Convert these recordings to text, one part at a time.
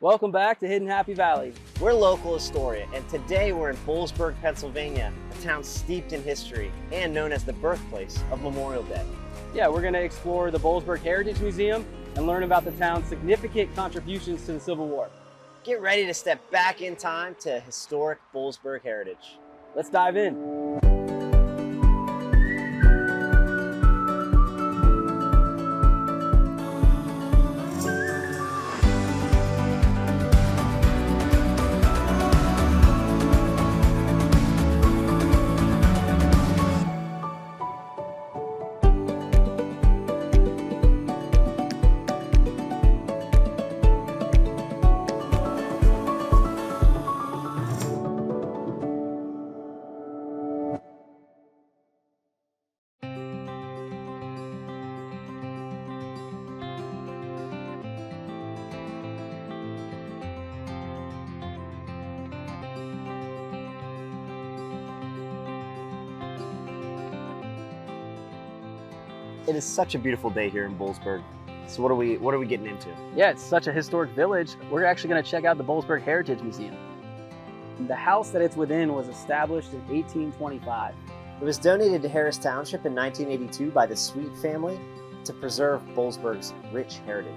Welcome back to Hidden Happy Valley. We're local Historia, and today we're in Boalsburg, Pennsylvania, a town steeped in history and known as the birthplace of Memorial Day. Yeah, we're going to explore the Boalsburg Heritage Museum and learn about the town's significant contributions to the Civil War. Get ready to step back in time to historic Boalsburg heritage. Let's dive in. It is such a beautiful day here in Boalsburg. So what are we getting into? Yeah, it's such a historic village. We're actually going to check out the Boalsburg Heritage Museum. The house that it's within was established in 1825. It was donated to Harris Township in 1982 by the Sweet family to preserve Boalsburg's rich heritage.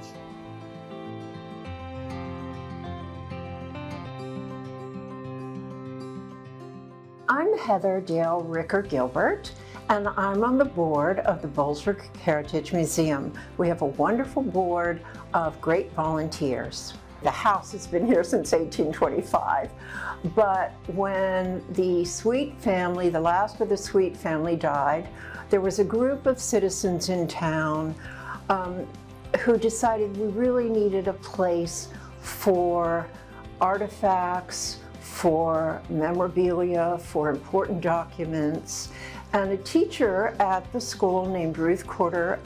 I'm Heather Dale Ricker Gilbert, and I'm on the board of the Boalsburg Heritage Museum. We have a wonderful board of great volunteers. The house has been here since 1825, but when the Sweet family, the last of the Sweet family died, there was a group of citizens in town who decided we really needed a place for artifacts, for memorabilia, for important documents. And a teacher at the school named Ruth Corder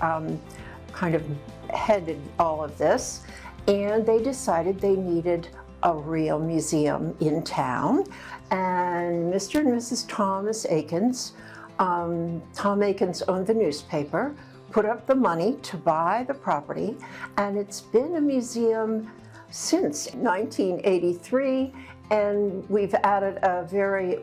kind of headed all of this, and they decided they needed a real museum in town. And Mr. and Mrs. Thomas Akins, Tom Akins owned the newspaper, put up the money to buy the property, and it's been a museum since 1983, and we've added a very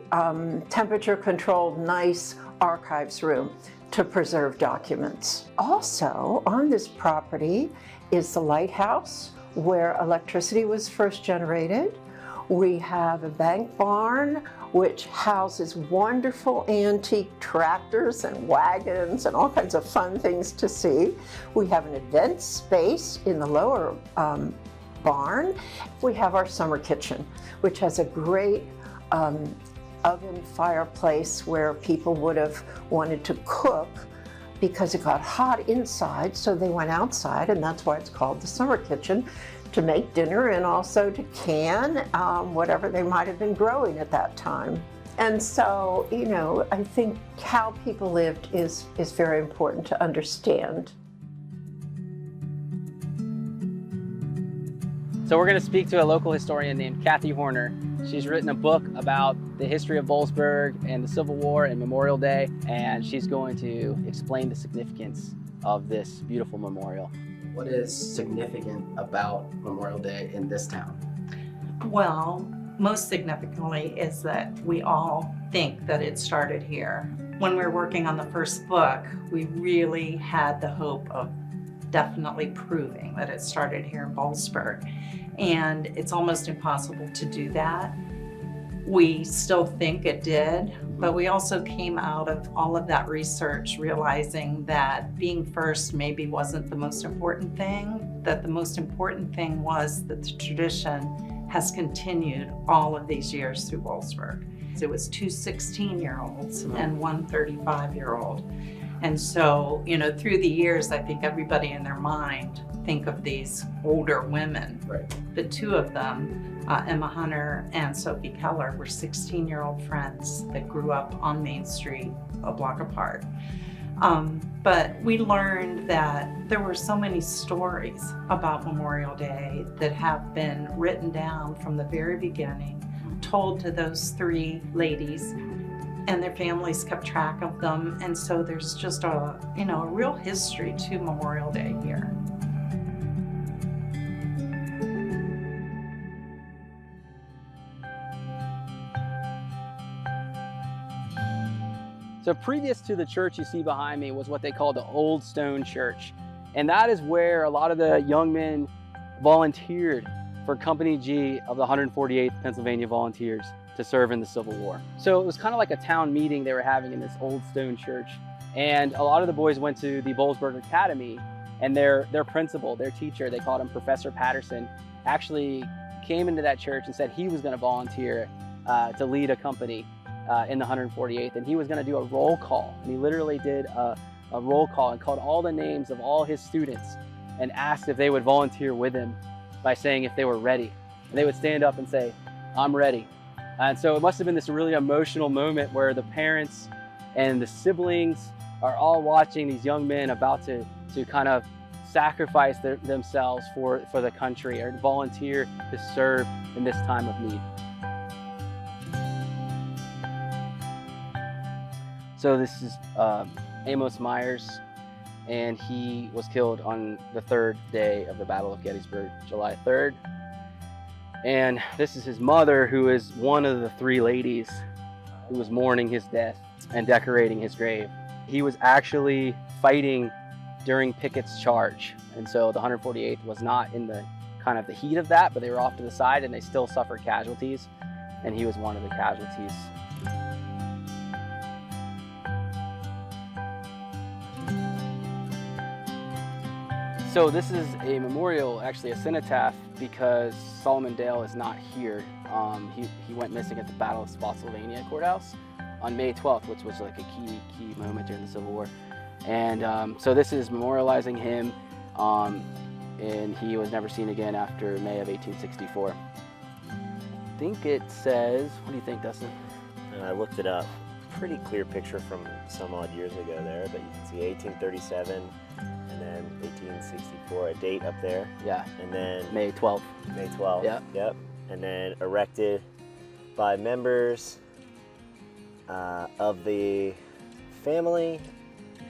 temperature-controlled, nice archives room to preserve documents. Also, on this property is the lighthouse where electricity was first generated. We have a bank barn which houses wonderful antique tractors and wagons and all kinds of fun things to see. We have an event space in the lower barn. We have our summer kitchen, which has a great oven fireplace where people would have wanted to cook because it got hot inside, so they went outside, and that's why it's called the summer kitchen, to make dinner and also to can whatever they might have been growing at that time. And so, you know, I think how people lived is very important to understand. So we're going to speak to a local historian named Kathy Horner. She's written a book about the history of Boalsburg and the Civil War and Memorial Day, and she's going to explain the significance of this beautiful memorial. What is significant about Memorial Day in this town? Well, most significantly is that we all think that it started here. When we were working on the first book, we really had the hope of definitely proving that it started here in Boalsburg. And it's almost impossible to do that. We still think it did, but we also came out of all of that research realizing that being first maybe wasn't the most important thing, that the most important thing was that the tradition has continued all of these years through Boalsburg. It was two 16-year-olds and one 35-year-old. And so, you know, through the years, I think everybody in their mind think of these older women. Right. The two of them, Emma Hunter and Sophie Keller, were 16-year-old friends that grew up on Main Street, a block apart. But we learned that there were so many stories about Memorial Day that have been written down from the very beginning, told to those three ladies, and their families kept track of them. And so there's just a real history to Memorial Day here. So previous to the church you see behind me was what they called the Old Stone Church. And that is where a lot of the young men volunteered for Company G of the 148th Pennsylvania Volunteers to serve in the Civil War. So it was kind of like a town meeting they were having in this Old Stone Church. And a lot of the boys went to the Boalsburg Academy, and their principal, their teacher, they called him Professor Patterson, actually came into that church and said he was going to volunteer to lead a company in the 148th, and he was going to do a roll call. And he literally did a roll call and called all the names of all his students and asked if they would volunteer with him by saying if they were ready. And they would stand up and say, "I'm ready." And so it must have been this really emotional moment where the parents and the siblings are all watching these young men about to kind of sacrifice themselves for the country, or volunteer to serve in this time of need. So this is Amos Myers, and he was killed on the third day of the Battle of Gettysburg, July 3rd. And this is his mother, who is one of the three ladies who was mourning his death and decorating his grave. He was actually fighting during Pickett's charge. And so the 148th was not in the kind of the heat of that, but they were off to the side and they still suffered casualties. And he was one of the casualties. So this is a memorial, actually a cenotaph, because Solomon Dale is not here. He went missing at the Battle of Spotsylvania Courthouse on May 12th, which was like a key moment during the Civil War. And so this is memorializing him, and he was never seen again after May of 1864. I think it says, what do you think, Dustin? I looked it up. Pretty clear picture from some odd years ago there, but you can see 1837 and then 1864, a date up there. Yeah. And then May 12th. May 12th. Yeah. Yep. And then erected by members of the family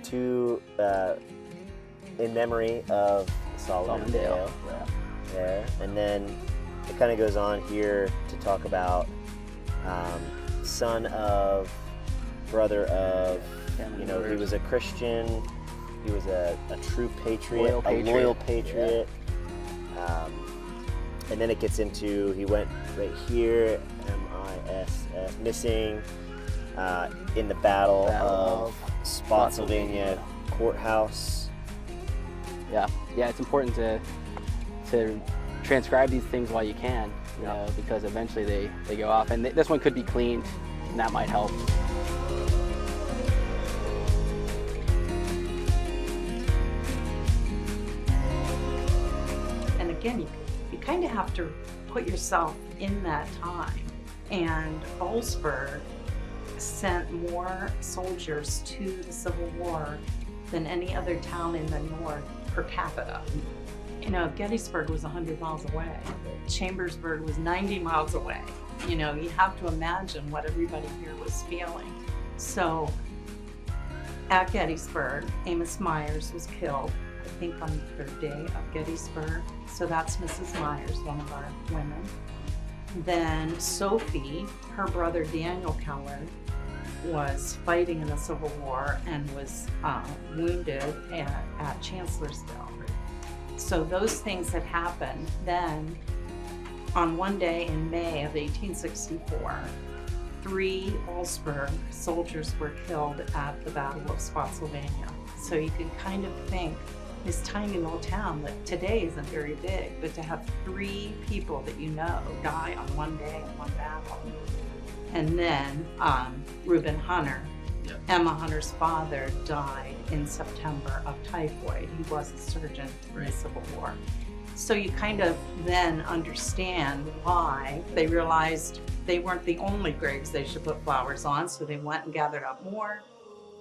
to in memory of Solomon Dale. Yeah. There. And then it kind of goes on here to talk about son of, brother of, you know, he was a Christian, he was a true patriot, a loyal patriot. And then it gets into, he went right here, M-I-S-S, missing in the Battle of Spotsylvania Courthouse. Yeah, it's important to transcribe these things while you can, you know, because eventually they go off. And this one could be cleaned, and that might help. And again, you kind of have to put yourself in that time. And Boalsburg sent more soldiers to the Civil War than any other town in the North per capita. You know, Gettysburg was 100 miles away. Chambersburg was 90 miles away. You know, you have to imagine what everybody here was feeling. So at Gettysburg, Amos Myers was killed, I think on the third day of Gettysburg. So that's Mrs. Myers, one of our women. Then Sophie, her brother Daniel Keller, was fighting in the Civil War and was wounded at Chancellorsville. So those things had happened. Then on one day in May of 1864, 3 Boalsburg soldiers were killed at the Battle of Spotsylvania. So you can kind of think this tiny little town that today isn't very big, but to have 3 people that you know die on one day in one battle. And then Reuben Hunter, Emma Hunter's father, died in September of typhoid. He was a surgeon in the Civil War. So you kind of then understand why they realized they weren't the only graves they should put flowers on, so they went and gathered up more,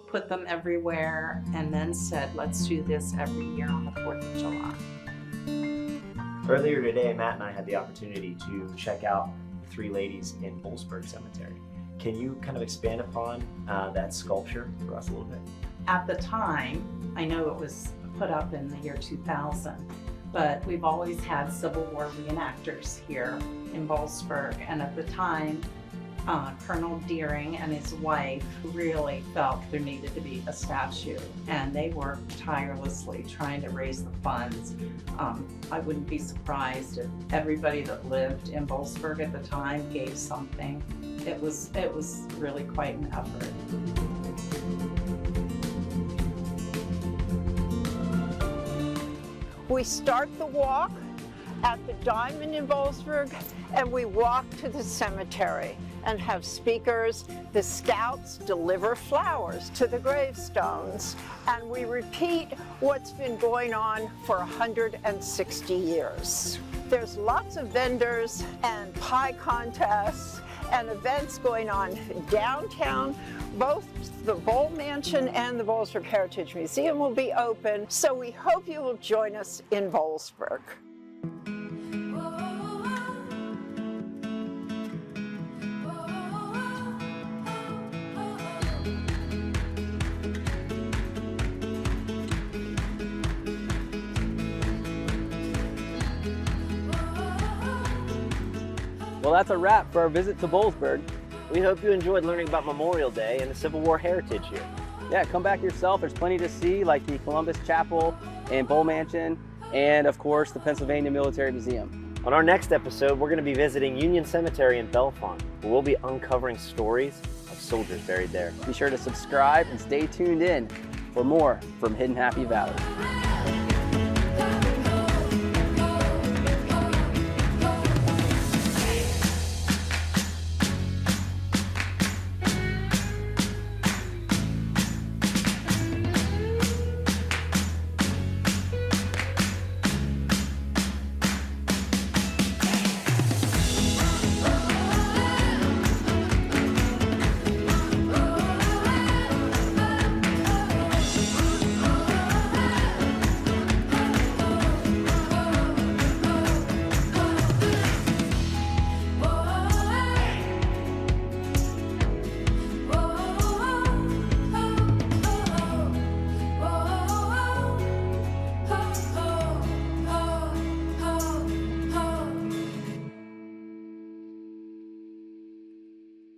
put them everywhere, and then said, let's do this every year on the 4th of July. Earlier today, Matt and I had the opportunity to check out the 3 ladies in Boalsburg Cemetery. Can you kind of expand upon that sculpture for us a little bit? At the time, I know it was put up in the year 2000, but we've always had Civil War reenactors here in Boalsburg. And at the time, Colonel Deering and his wife really felt there needed to be a statue, and they worked tirelessly trying to raise the funds. I wouldn't be surprised if everybody that lived in Boalsburg at the time gave something. It was really quite an effort. We start the walk at the Diamond in Boalsburg, and we walk to the cemetery and have speakers. The scouts deliver flowers to the gravestones, and we repeat what's been going on for 160 years. There's lots of vendors and pie contests and events going on downtown. Both the Boal Mansion and the Boalsburg Heritage Museum will be open, so we hope you will join us in Boalsburg. Well, that's a wrap for our visit to Boalsburg. We hope you enjoyed learning about Memorial Day and the Civil War heritage here. Yeah, come back yourself. There's plenty to see, like the Columbus Chapel and Boal Mansion, and of course, the Pennsylvania Military Museum. On our next episode, we're going to be visiting Union Cemetery in Bellefonte, where we'll be uncovering stories of soldiers buried there. Be sure to subscribe and stay tuned in for more from Hidden Happy Valley.